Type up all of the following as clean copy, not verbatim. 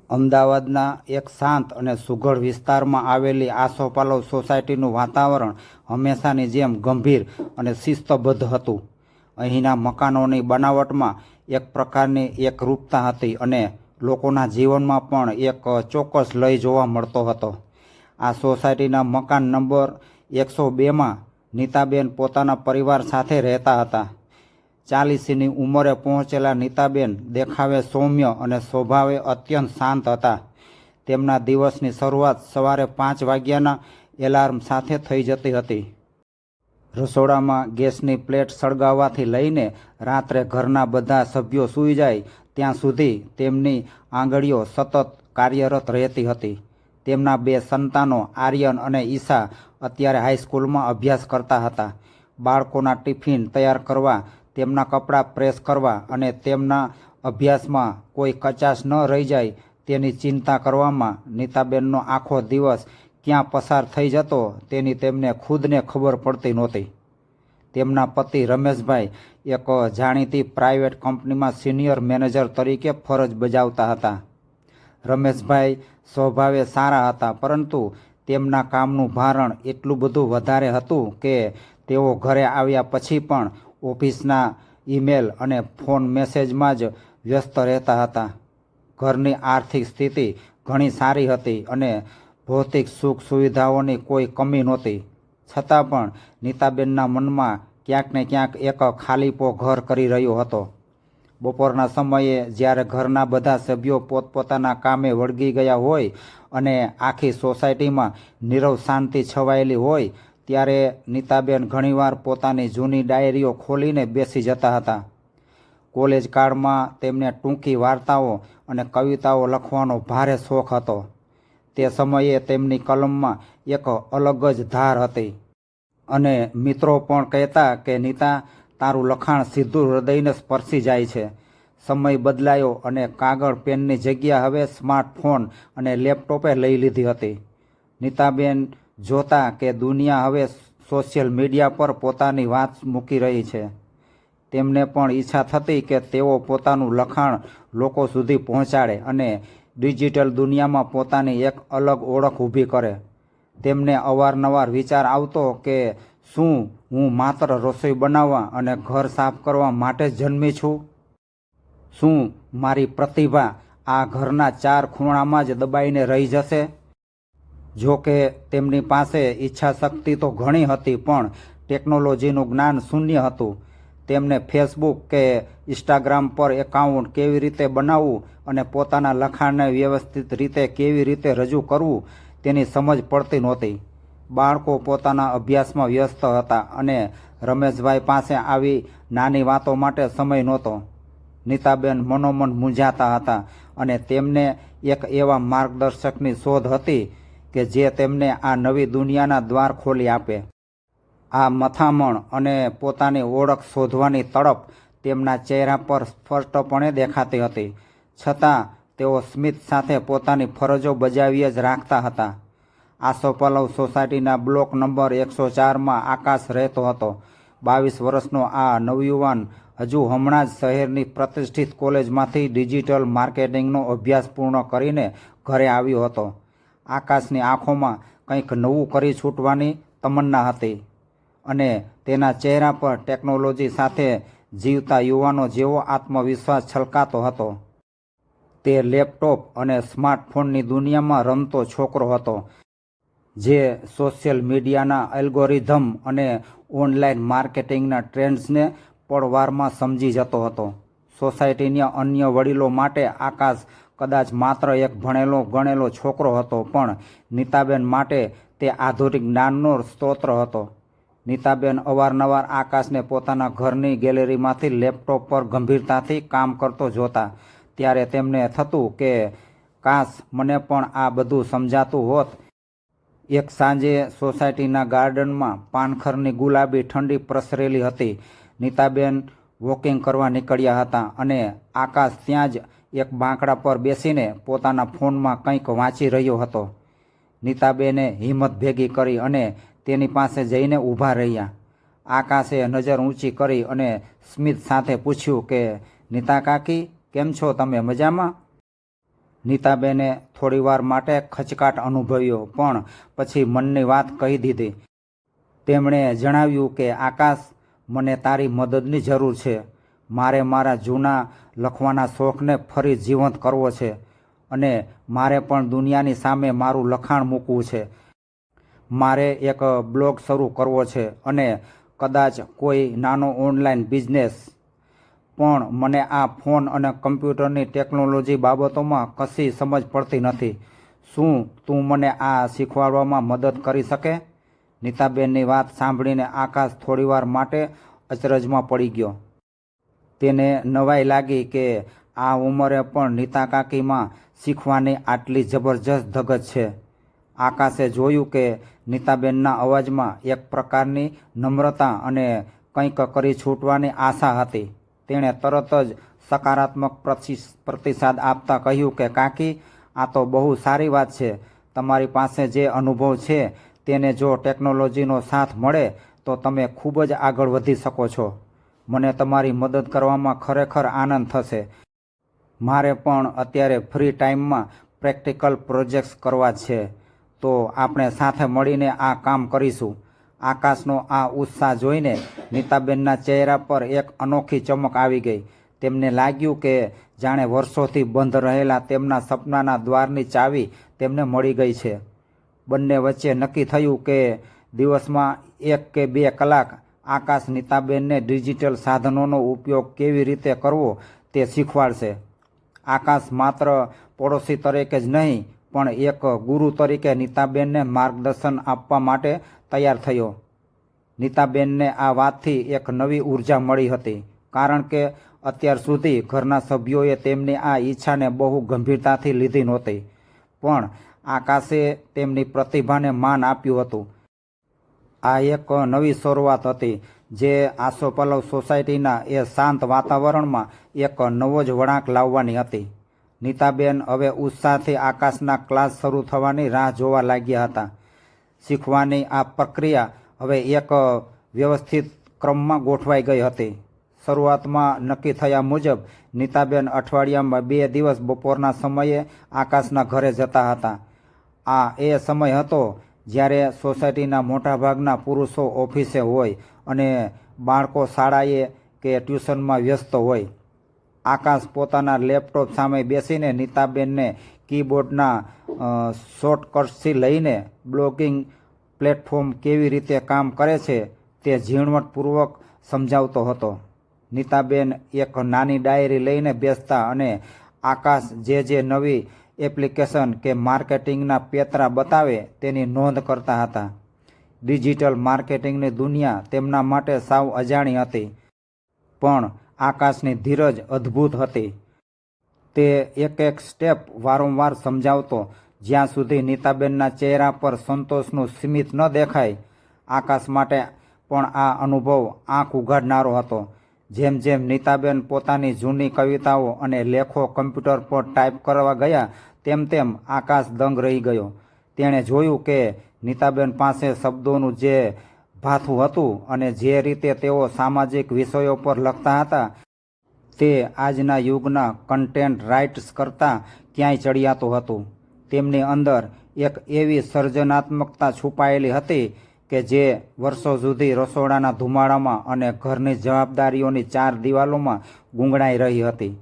અમદાવાદના એક શાંત અને સુઘડ વિસ્તારમાં આવેલી આસોપાલવ સોસાયટીનું વાતાવરણ હંમેશાની જેમ ગંભીર અને શિસ્તબદ્ધ હતું. અહીંના મકાનોની બનાવટમાં એક પ્રકારની એકરૂપતા હતી અને લોકોના જીવનમાં પણ એક ચોક્કસ લય જોવા મળતો હતો. આ સોસાયટીના મકાન નંબર 102માં નીતાબેન પોતાના પરિવાર સાથે રહેતા હતા. 40ની ઉંમરે પહોંચેલા નીતાબેન દેખાવે સૌમ્ય અને સ્વભાવે અત્યંત શાંત હતા. તેમના દિવસની શરૂઆત સવારે 5 વાગ્યાના એલાર્મ સાથે થઈ જતી હતી. રસોડામાં ગેસની પ્લેટ સળગાવવાથી લઈને રાત્રે ઘરના બધા સભ્યો સૂઈ જાય ત્યાં સુધી તેમની આંગળીઓ સતત કાર્યરત રહેતી હતી. તેમના 2 સંતાનો આર્યન અને ઈશા અત્યારે હાઈસ્કૂલમાં અભ્યાસ કરતા હતા. બાળકોના ટિફિન તૈયાર કરવા, તેમના કપડાં પ્રેસ કરવા અને તેમના અભ્યાસમાં કોઈ કચાશ ન રહી જાય તેની ચિંતા કરવામાં નીતાબેનનો આખો દિવસ ક્યાં પસાર થઈ જતો તેની તેમને ખુદને ખબર પડતી નહોતી. તેમના પતિ રમેશભાઈ એક જાણીતી પ્રાઇવેટ કંપનીમાં સિનિયર મેનેજર તરીકે ફરજ બજાવતા હતા. રમેશભાઈ સ્વભાવે સારા હતા, પરંતુ તેમના કામનું ભારણ એટલું બધું વધારે હતું કે તેઓ ઘરે આવ્યા પછી પણ ઓફિસના ઈમેલ અને ફોન મેસેજમાં જ વ્યસ્ત રહેતા હતા. ઘરની આર્થિક સ્થિતિ ઘણી સારી હતી અને ભૌતિક સુખ સુવિધાઓની કોઈ કમી નહોતી. છતાં પણ નીતાબેનના મનમાં ક્યાંક ને ક્યાંક એક ખાલીપો ઘર કરી રહ્યો હતો. બપોરના સમયે જ્યારે ઘરના બધા સભ્યો પોતપોતાના કામે વળગી ગયા હોય અને આખી સોસાયટીમાં નીરવ શાંતિ છવાયેલી હોય ત્યારે નીતાબેન ઘણીવાર પોતાની જૂની ડાયરીઓ ખોલીને બેસી જતા હતા. કોલેજ કાળમાં તેમને ટૂંકી વાર્તાઓ અને કવિતાઓ લખવાનો ભારે શોખ હતો. તે સમયે તેમની કલમમાં એક અલગ જ ધાર હતી અને મિત્રો પણ કહેતા કે નીતા, તારું લખાણ સીધું હૃદયને સ્પર્શી જાય છે. સમય બદલાયો અને કાગળ પેનની જગ્યા હવે સ્માર્ટફોન અને લેપટોપે લઈ લીધી હતી. નીતાબેન જોતા કે દુનિયા હવે સોશિયલ મીડિયા પર પોતાની વાત મૂકી રહી છે. તેમને પણ ઈચ્છા થતી કે તેઓ પોતાનું લખાણ લોકો સુધી પહોંચાડે અને ડિજિટલ દુનિયામાં પોતાની એક અલગ ઓળખ ઊભી કરે. તેમને અવારનવાર વિચાર આવતો કે શું હું માત્ર રસોઈ બનાવવા અને ઘર સાફ કરવા માટે જ જન્મી છું? શું મારી પ્રતિભા આ ઘરના 4 ખૂણામાં જ દબાઈને રહી જશે? જો કે તેમની પાસે ઈચ્છા શક્તિ તો ઘણી હતી, પણ ટેકનોલોજીનું જ્ઞાન શૂન્ય હતું. તેમને ફેસબુક કે ઇન્સ્ટાગ્રામ પર એકાઉન્ટ કેવી રીતે બનાવવું અને પોતાના લખાણને વ્યવસ્થિત રીતે કેવી રીતે રજૂ કરવું તેની સમજ પડતી નહોતી. બાળકો પોતાના અભ્યાસમાં વ્યસ્ત હતા અને રમેશભાઈ પાસે આવી નાની વાતો માટે સમય નહોતો. નીતાબેન મનોમન મૂંઝાતા હતા અને તેમને એક એવા માર્ગદર્શકની શોધ હતી કે જે તેમને આ નવી દુનિયાના દ્વાર ખોલી આપે. આ મથામણ અને પોતાની ઓળખ શોધવાની તડપ તેમના ચહેરા પર સ્પષ્ટપણે દેખાતી હતી. છતાં તેઓ સ્મિત સાથે પોતાની ફરજો બજાવી જ રાખતા હતા. આસોપાલવ સોસાયટીના બ્લોક નંબર 104માં આકાશ રહેતો હતો. 22 વર્ષનો આ નવયુવાન હજુ હમણાં જ શહેરની પ્રતિષ્ઠિત કોલેજમાંથી ડિજિટલ માર્કેટિંગનો અભ્યાસ પૂર્ણ કરીને ઘરે આવ્યો હતો. આકાશની આંખોમાં કંઈક નવું કરી છૂટવાની તમન્ના હતી અને તેના ચહેરા પર ટેકનોલોજી સાથે જીવતા યુવાનો જેવો આત્મવિશ્વાસ છલકાતો હતો. તે લેપટોપ અને સ્માર્ટફોનની દુનિયામાં રમતો છોકરો હતો, જે સોશિયલ મીડિયાના એલ્ગોરિધમ અને ઓનલાઈન માર્કેટિંગના ટ્રેન્ડ્સને પળવારમાં સમજી જતો હતો. સોસાયટીના અન્ય વડીલો માટે આકાશ કદાચ માત્ર એક ભણેલો ગણેલો છોકરો હતો, પણ નીતાબેન માટે તે આધુનિક જ્ઞાનનો સ્ત્રોત હતો. નીતાબેન અવારનવાર આકાશને પોતાના ઘરની ગેલેરીમાંથી લેપટોપ પર ગંભીરતાથી કામ કરતો જોતા, ત્યારે તેમને થતું કે કાશ મને પણ આ બધું સમજાતું હોત. એક સાંજે સોસાયટીના ગાર્ડનમાં પાનખરની ગુલાબી ઠંડી પ્રસરેલી હતી. નીતાબેન વોકિંગ કરવા નીકળ્યા હતા અને આકાશ ત્યાં જ એક બાંકડા પર બેસીને પોતાના ફોનમાં કંઈક વાંચી રહ્યો હતો. નીતાબેને હિંમત ભેગી કરી અને તેની પાસે જઈને ઊભા રહ્યા. આકાશે નજર ઊંચી કરી અને સ્મિત સાથે પૂછ્યું કે નીતા કાકી, કેમ છો તમે? મજામાં? નીતાબેને થોડીવાર માટે ખચકાટ અનુભવ્યો, પણ પછી મનની વાત કહી દીધી. તેમણે જણાવ્યું કે આકાશ, મને તારી મદદની જરૂર છે. મારે મારા જૂના લખવાના શોખને ફરી જીવંત કરવો છે અને મારે પણ દુનિયાની સામે મારું લખાણ મૂકવું છે. મારે એક બ્લોગ શરૂ કરવો છે અને કદાચ કોઈ નાનો ઓનલાઈન બિઝનેસ. પણ મને આ ફોન અને કમ્પ્યુટરની ટેકનોલોજી બાબતોમાં કશી સમજ પડતી નથી. શું તું મને આ શીખવાડવામાં મદદ કરી શકે? નીતાબેનની વાત સાંભળીને આકાશ થોડીવાર માટે અચરજમાં પડી ગયો. તેને નવાઈ લાગી કે આ ઉંમરે પણ નીતા કાકીમાં શીખવાની આટલી જબરજસ્ત ધગજ છે. આકાશે જોયું કે નીતાબેનના અવાજમાં એક પ્રકારની નમ્રતા અને કંઈક કરી છૂટવાની આશા હતી. તેણે તરત જ સકારાત્મક પ્રતિસાદ આપતા કહ્યું કે કાકી, આ તો બહુ સારી વાત છે. તમારી પાસે જે અનુભવ છે તેને જો ટેકનોલોજીનો સાથ મળે તો તમે ખૂબ જ આગળ વધી શકો છો. મને તમારી મદદ કરવામાં ખરેખર આનંદ થશે. મારે પણ અત્યારે ફ્રી ટાઈમમાં પ્રેક્ટિકલ પ્રોજેક્ટ્સ કરવા છે, તો આપણે સાથે મળીને આ કામ કરીશું. આકાશનો આ ઉત્સાહ જોઈને નીતાબેનના ચહેરા પર એક અનોખી ચમક આવી ગઈ. તેમને લાગ્યું કે જાણે વર્ષોથી બંધ રહેલા તેમના સપનાના દ્વારની ચાવી તેમને મળી ગઈ છે. બંને વચ્ચે નક્કી થયું કે દિવસમાં 1 કે 2 કલાક આકાશ નીતાબેનને ડિજિટલ સાધનોનો ઉપયોગ કેવી રીતે કરવો તે શીખવાડશે. આકાશ માત્ર પડોશી તરીકે જ નહીં, પણ એક ગુરુ તરીકે નીતાબેનને માર્ગદર્શન આપવા માટે તૈયાર થયો. નીતાબેનને આ વાતથી એક નવી ઉર્જા મળી હતી, કારણ કે અત્યાર સુધી ઘરના સભ્યોએ તેમની આ ઈચ્છાને બહુ ગંભીરતાથી લીધી નહોતી. પણ આકાશે તેમની પ્રતિભાને માન આપ્યું હતું. આ એક નવી શરૂઆત હતી જે આસોપાલવ સોસાયટીના એ શાંત વાતાવરણમાં એક નવો જ વળાંક લાવવાની હતી. નીતાબેન હવે ઉત્સાહથી આકાશના ક્લાસ શરૂ થવાની રાહ જોવા લાગ્યા હતા. શીખવાની આ પ્રક્રિયા હવે એક વ્યવસ્થિત ક્રમમાં ગોઠવાઈ ગઈ હતી. શરૂઆતમાં નક્કી થયા મુજબ નીતાબેન અઠવાડિયામાં 2 દિવસ બપોરના સમયે આકાશના ઘરે જતા હતા. આ એ સમય હતો જ્યારે સોસાયટીના મોટાભાગના પુરુષો ઓફિસે હોય અને બાળકો શાળાએ કે ટ્યુશનમાં વ્યસ્ત હોય. આકાશ પોતાના લેપટોપ સામે બેસીને નીતાબેનને કીબોર્ડના શોર્ટકટ્સથી લઈને બ્લોગિંગ પ્લેટફોર્મ કેવી રીતે કામ કરે છે તે ઝીણવટપૂર્વક સમજાવતો હતો. નીતાબેન એક નાની ડાયરી લઈને બેસતા અને આકાશ જે નવી એપ્લિકેશન કે માર્કેટિંગના પેતરા બતાવે તેની નોંધ કરતા હતા. ડિજિટલ માર્કેટિંગની દુનિયા તેમના માટે સાવ અજાણી હતી, પણ આકાશની ધીરજ અદ્ભુત હતી. તે એક સ્ટેપ વારંવાર સમજાવતો જ્યાં સુધી નીતાબેનના ચહેરા પર સંતોષનું સ્મિત ન દેખાય. આકાશ માટે પણ આ અનુભવ આંખ ઉઘાડનારો હતો. જેમ જેમ નીતાબેન પોતાની જૂની કવિતાઓ અને લેખો કમ્પ્યુટર પર ટાઈપ કરવા ગયા, તેમ તેમ આકાશ દંગ રહી ગયો. તેણે જોયું કે નીતાબેન પાસે શબ્દોનું જે ભાથું હતું અને જે રીતે તેઓ સામાજિક વિષયો પર લખતા હતા તે આજના યુગના કન્ટેન્ટ રાઇટર્સ કરતાં ક્યાંય ચડિયાતું હતું. તેમની અંદર એક એવી સર્જનાત્મકતા છુપાયેલી હતી કે જે વર્ષો સુધી રસોડાના ધુમાડામાં અને ઘરની જવાબદારીઓની 4 દિવાલોમાં ગૂંગળાઈ રહી હતી.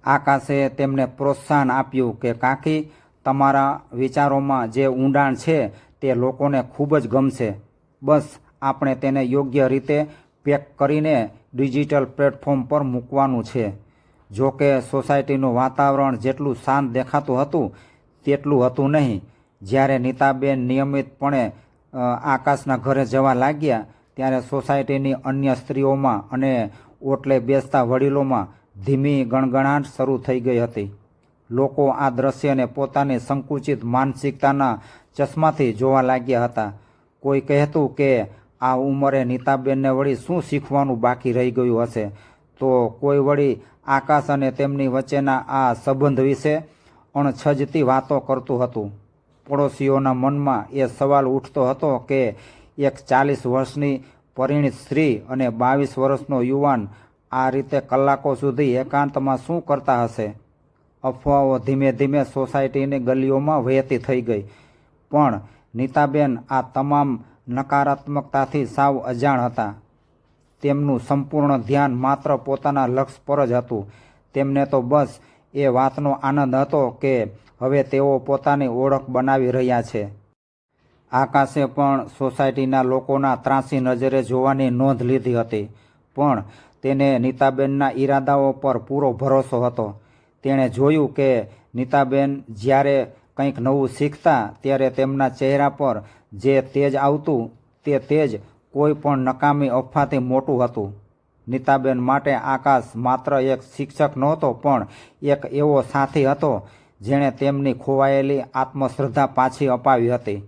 આકાશે તેમને પ્રોત્સાહન આપ્યું કે કાકી, તમારા વિચારોમાં જે ઊંડાણ છે તે લોકોને ખૂબ જ ગમશે. બસ આપણે તેને યોગ્ય રીતે પેક કરીને ડિજિટલ પ્લેટફોર્મ પર મૂકવાનું છે. જો કે સોસાયટીનું વાતાવરણ જેટલું શાંત દેખાતું હતું તેટલું હતું નહીં. જ્યારે નીતાબેન નિયમિતપણે આકાશના ઘરે જવા લાગ્યા ત્યારે સોસાયટીની અન્ય સ્ત્રીઓમાં અને ઓટલે બેસતા વડીલોમાં ધીમી ગણગણાટ શરૂ થઈ ગઈ હતી. લોકો આ દ્રશ્યને પોતાની સંકુચિત માનસિકતાના ચશ્માથી જોવા લાગ્યા હતા. કોઈ કહેતું કે આ ઉંમરે નીતાબેનને વળી શું શીખવાનું બાકી રહી ગયું હશે, તો કોઈ વળી આકાશ અને તેમની વચ્ચેના આ સંબંધ વિશે અણછજતી વાતો કરતું હતું. પડોશીઓના મનમાં એ સવાલ ઉઠતો હતો કે એક 40 વર્ષની પરિણીત સ્ત્રી અને 22 વર્ષનો યુવાન આ રીતે કલાકો સુધી એકાંતમાં શું કરતા હશે. અફવાઓ ધીમે ધીમે સોસાયટીની ગલીઓમાં વહેતી થઈ ગઈ, પણ નીતાબેન આ તમામ નકારાત્મકતાથી સાવ અજાણ હતા. તેમનું સંપૂર્ણ ધ્યાન માત્ર પોતાના લક્ષ્ય પર જ હતું. તેમને તો બસ એ વાતનો આનંદ હતો કે હવે તેઓ પોતાની ઓળખ બનાવી રહ્યા છે. આકાશે પણ સોસાયટીના લોકોના ત્રાંસી નજરે જોવાની નોંધ લીધી હતી, પણ તેને નીતાબેનના ઈરાદાઓ પર પૂરો ભરોસો હતો. તેણે જોયું કે નીતાબેન જ્યારે કંઈક નવું શીખતા ત્યારે તેમના ચહેરા પર જે તેજ આવતું તે તેજ કોઈ પણ નકામી અફવાથી મોટું હતું. નીતાબેન માટે આકાશ માત્ર એક શિક્ષક નહોતો, પણ એક એવો સાથી હતો જેણે તેમની ખોવાયેલી આત્મશ્રદ્ધા પાછી અપાવી હતી.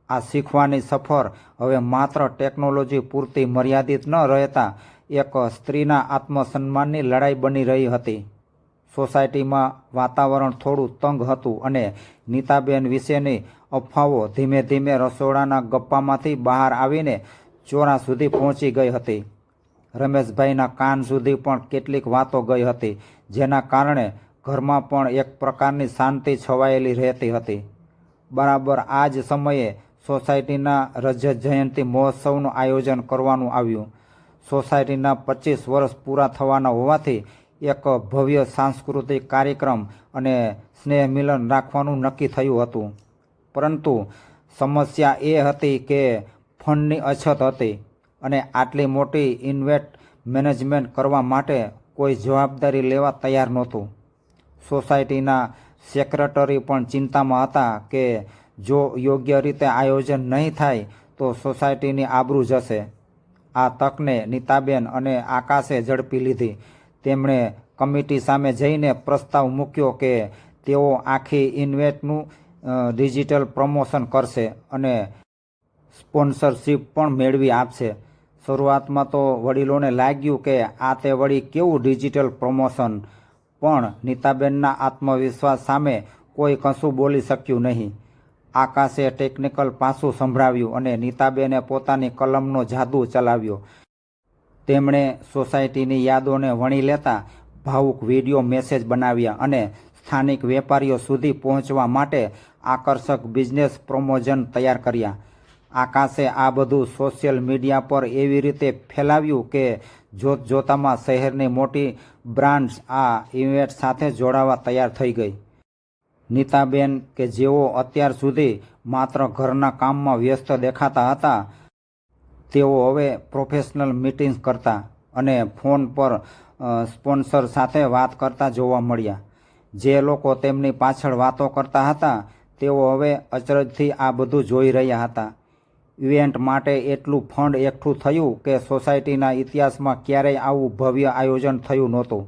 આ શીખવાની સફર હવે માત્ર ટેકનોલોજી પૂરતી મર્યાદિત ન રહેતા એક સ્ત્રીના આત્મસન્માનની લડાઈ બની રહી હતી. સોસાયટીમાં વાતાવરણ થોડું તંગ હતું અને નીતાબેન વિશેની અફવાઓ ધીમે ધીમે રસોડાના ગપ્પામાંથી બહાર આવીને ચોરા સુધી પહોંચી ગઈ હતી. રમેશભાઈના કાન સુધી પણ કેટલીક વાતો ગઈ હતી, જેના કારણે ઘરમાં પણ એક પ્રકારની શાંતિ છવાયેલી રહેતી હતી. બરાબર આ જ સમયે સોસાયટીના રજત જયંતિ મહોત્સવનું આયોજન કરવાનું આવ્યું. સોસાયટીના 25 વર્ષ પૂરા થવાના હોવાથી એક ભવ્ય સાંસ્કૃતિક કાર્યક્રમ અને સ્નેહ મિલન રાખવાનું નક્કી થયું હતું. પરંતુ સમસ્યા એ હતી કે ફંડની અછત હતી અને આટલી મોટી ઇવેન્ટ મેનેજમેન્ટ કરવા માટે કોઈ જવાબદારી લેવા તૈયાર નહોતું. સોસાયટીના સેક્રેટરી પણ ચિંતામાં હતા કે જો યોગ્ય રીતે આયોજન નહીં થાય તો સોસાયટીની આબરૂ જશે. આ તકને નીતાબેન અને આકાશે ઝડપી લીધી. તેમણે કમિટી સામે જઈને પ્રસ્તાવ મૂક્યો કે તેઓ આખી ઇવેન્ટનું ડિજિટલ પ્રમોશન કરશે અને સ્પોન્સરશિપ પણ મેળવી આપશે. શરૂઆતમાં તો વડીલોને લાગ્યું કે આ તે વળી કેવું ડિજિટલ પ્રમોશન, પણ નીતાબેનના આત્મવિશ્વાસ સામે કોઈ કશું બોલી શક્યું નહીં. આકાશે ટેકનિકલ પાસું સંભળાવ્યું અને નીતાબેને પોતાની કલમનો જાદુ ચલાવ્યો. તેમણે સોસાયટીની યાદોને વણી લેતા ભાવુક વિડીયો મેસેજ બનાવ્યા અને સ્થાનિક વેપારીઓ સુધી પહોંચવા માટે આકર્ષક બિઝનેસ પ્રમોશન તૈયાર કર્યા. આકાશે આ બધું સોશિયલ મીડિયા પર એવી રીતે ફેલાવ્યું કે જોત જોતામાં શહેરની મોટી બ્રાન્ડ્સ આ ઇવેન્ટ સાથે જોડાવા તૈયાર થઈ ગઈ. નીતાબેન કે જેઓ અત્યાર સુધી માત્ર ઘરના કામમાં વ્યસ્ત દેખાતા હતા, તેઓ હવે પ્રોફેશનલ મીટિંગ્સ કરતા અને ફોન પર સ્પોન્સર સાથે વાત કરતા જોવા મળ્યા. જે લોકો તેમની પાછળ વાતો કરતા હતા તેઓ હવે અચરજથી આ બધું જોઈ રહ્યા હતા. ઇવેન્ટ માટે એટલું ફંડ એકઠું થયું કે સોસાયટીના ઇતિહાસમાં ક્યારેય આવું ભવ્ય આયોજન થયું નહોતું.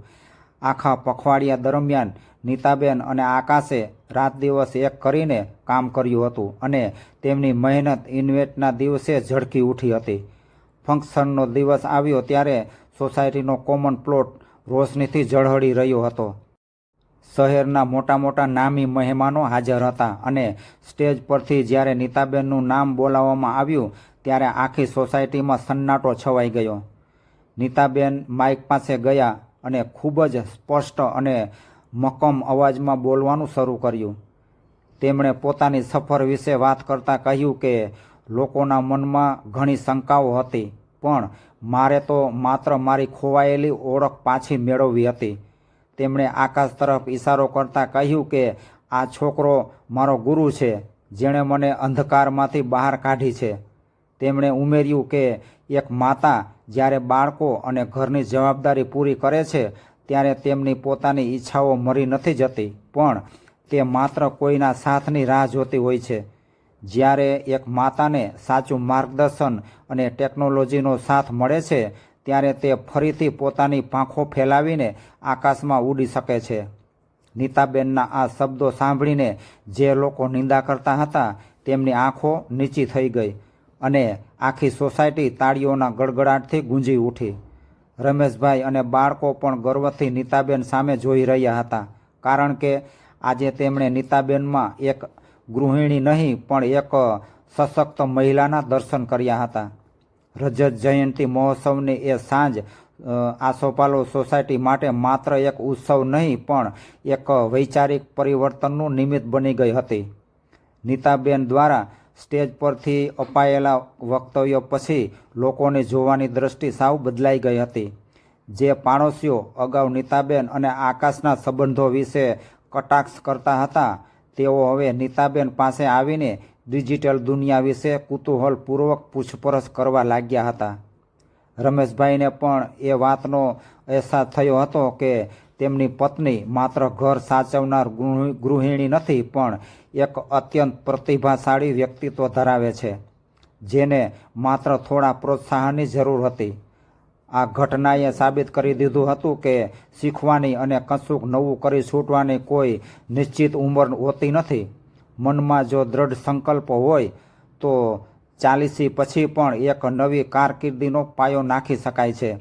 આખા પખવાડિયા દરમિયાન નીતાબેન અને આકાશે રાત દિવસ એક કરીને કામ કર્યું હતું અને તેમની મહેનત ઇવેન્ટના દિવસે ઝળકી ઉઠી હતી. ફંક્શનનો દિવસ આવ્યો ત્યારે સોસાયટીનો કોમન પ્લોટ રોશનીથી ઝળહળી રહ્યો હતો. શહેરના મોટા મોટા નામી મહેમાનો હાજર હતા અને સ્ટેજ પરથી જ્યારે નીતાબેનનું નામ બોલાવવામાં આવ્યું ત્યારે આખી સોસાયટીમાં સન્નાટો છવાઈ ગયો. નીતાબેન માઇક પાસે ગયા અને ખૂબ જ સ્પષ્ટ અને મક્કમ અવાજમાં બોલવાનું શરૂ કર્યું. તેમણે પોતાની સફર વિશે વાત કરતાં કહ્યું કે લોકોના મનમાં ઘણી શંકાઓ હતી, પણ મારે તો માત્ર મારી ખોવાયેલી ઓળખ પાછી મેળવવી હતી. તેમણે આકાશ તરફ ઇશારો કરતાં કહ્યું કે આ છોકરો મારો ગુરુ છે, જેણે મને અંધકારમાંથી બહાર કાઢી છે. તેમણે ઉમેર્યું કે એક માતા જ્યારે બાળકો અને ઘરની જવાબદારી પૂરી કરે છે ત્યારે તેમની પોતાની ઈચ્છાઓ મરી નથી જતી, પણ તે માત્ર કોઈના સાથની રાહ જોતી હોય છે. જ્યારે એક માતાને સાચું માર્ગદર્શન અને ટેકનોલોજીનો સાથ મળે છે ત્યારે તે ફરીથી પોતાની પાંખો ફેલાવીને આકાશમાં ઉડી શકે છે. નીતાબેનના આ શબ્દો સાંભળીને જે લોકો નિંદા કરતા હતા તેમની આંખો નીચી થઈ ગઈ અને આખી સોસાયટી તાળીઓના ગડગડાટથી ગુંજી ઉઠી. રમેશભાઈ અને બાળકો પણ ગર્વથી નીતાબેન સામે જોઈ રહ્યા હતા, કારણ કે આજે તેમણે નીતાબેનમાં એક ગૃહિણી નહીં પણ એક સશક્ત મહિલાના દર્શન કર્યા હતા. રજત જયંતિ મહોત્સવની એ સાંજ આસોપાલવ સોસાયટી માટે માત્ર એક ઉત્સવ નહીં પણ એક વૈચારિક પરિવર્તનનું નિમિત્ત બની ગઈ હતી. નીતાબેન દ્વારા સ્ટેજ પરથી અપાયેલા વક્તવ્યો પછી લોકોની જોવાની દ્રષ્ટિ સાવ બદલાઈ ગઈ હતી. જે પાડોશીઓ અગાઉ નીતાબેન અને આકાશના સંબંધો વિશે કટાક્ષ કરતા હતા, તેઓ હવે નીતાબેન પાસે આવીને ડિજિટલ દુનિયા વિશે કુતૂહલપૂર્વક પૂછપરછ કરવા લાગ્યા હતા. રમેશભાઈને પણ એ વાતનો અહેસાસ થયો હતો કે તેમની પત્ની માત્ર ઘર સાચવનાર ગૃહિણી નથી, પણ એક અત્યંત પ્રતિભાશાળી વ્યક્તિત્વ ધરાવે છે, જેને માત્ર થોડા પ્રોત્સાહનની જરૂર હતી. આ ઘટનાએ સાબિત કરી દીધું હતું કે શીખવાની અને કશુંક નવું કરી છૂટવાની કોઈ નિશ્ચિત ઉંમર હોતી નથી. મનમાં જો દ્રઢ સંકલ્પ હોય તો 40 પછી પણ એક નવી કારકિર્દીનો પાયો નાખી શકાય છે.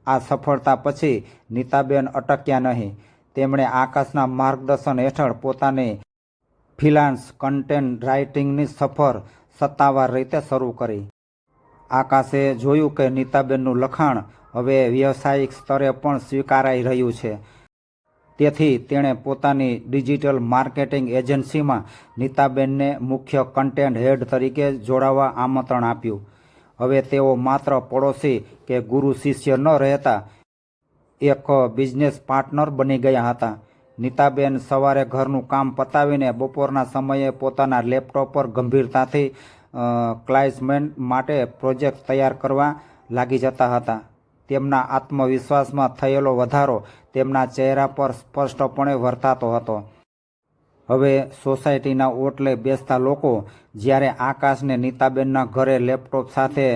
આ સફળતા પછી નીતાબેન અટક્યા નહીં. તેમણે આકાશના માર્ગદર્શન હેઠળ પોતાની ફ્રીલાન્સ કન્ટેન્ટ રાઇટિંગની સફર સત્તાવાર રીતે શરૂ કરી. આકાશે જોયું કે નીતાબેનનું લખાણ હવે વ્યવસાયિક સ્તરે પણ સ્વીકારાઈ રહ્યું છે. તેથી તેણે પોતાની ડિજિટલ માર્કેટિંગ એજન્સીમાં નીતાબેનને મુખ્ય કન્ટેન્ટ હેડ તરીકે જોડાવા આમંત્રણ આપ્યું. હવે તેઓ માત્ર પડોશી કે ગુરુ શિષ્ય ન રહેતા, એક બિઝનેસ પાર્ટનર બની ગયા હતા. નીતાબેન સવારે ઘરનું કામ પતાવીને બપોરના સમયે પોતાના લેપટોપ પર ગંભીરતાથી ક્લાયન્ટ માટે પ્રોજેક્ટ તૈયાર કરવા લાગી જતા હતા. તેમના આત્મવિશ્વાસમાં થયેલો વધારો તેમના ચહેરા પર સ્પષ્ટપણે વર્તાતો હતો. હવે સોસાયટીના ઓટલે બેસતા લોકો જ્યારે આકાશને નીતાબેનના ઘરે લેપટોપ સાથે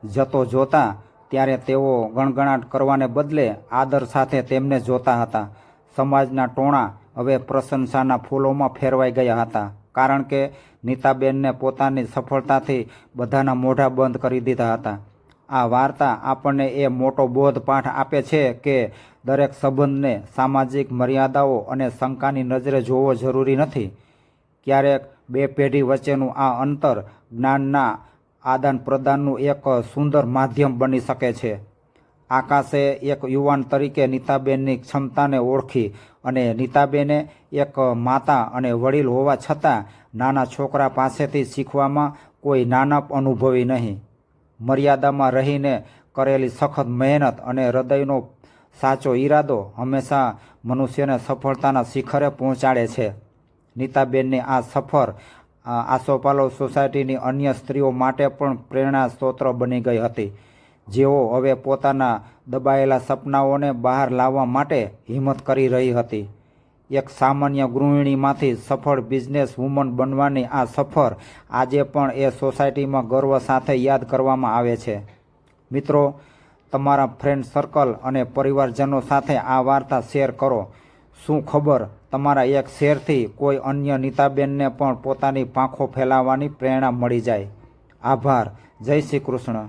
જતો જોતા, ત્યારે તેઓ ગણગણાટ કરવાને બદલે આદર સાથે તેમને જોતા હતા. સમાજના ટોણા હવે પ્રશંસાના ફૂલોમાં ફેરવાઈ ગયા હતા, કારણ કે નીતાબેનને પોતાની સફળતાથી બધાના મોઢા બંધ કરી દીધા હતા. આ વાર્તા આપણને એ મોટો બોધપાઠ આપે છે કે દરેક સંબંધને સામાજિક મર્યાદાઓ અને શંકાની નજરે જોવો જરૂરી નથી. ક્યારેક બે પેઢી વચ્ચેનું આ અંતર જ્ઞાનના આદાન પ્રદાનનું એક સુંદર માધ્યમ બની શકે છે. આકાશે એક યુવાન તરીકે નીતાબેનની ક્ષમતાને ઓળખી અને નીતાબેને એક માતા અને વડીલ હોવા છતાં નાના છોકરા પાસેથી શીખવામાં કોઈ નાનપ અનુભવી નહીં. મર્યાદામાં રહીને કરેલી સખત મહેનત અને હૃદયનો સાચો ઈરાદો હંમેશા મનુષ્યને સફળતાના શિખરે પહોંચાડે છે. નીતાબેનની આ સફર આસોપાલવ સોસાયટીની અન્ય સ્ત્રીઓ માટે પણ પ્રેરણા સ્ત્રોત બની ગઈ હતી, જેઓ હવે પોતાના દબાયેલા સપનાઓને બહાર લાવવા માટે હિંમત કરી રહી હતી. એક સામાન્ય ગૃહિણીમાંથી સફળ બિઝનેસ વુમન બનવાની આ સફર આજે પણ એ સોસાયટીમાં ગર્વ સાથે યાદ કરવામાં આવે છે. મિત્રો, તમારા ફ્રેન્ડ સર્કલ અને પરિવારજનો સાથે આ વાર્તા શેર કરો. શું ખબર, તમારા એક શેરથી કોઈ અન્ય નીતાબેનને પણ પોતાની પાંખો ફેલાવવાની પ્રેરણા મળી જાય. આભાર. જય શ્રી કૃષ્ણ.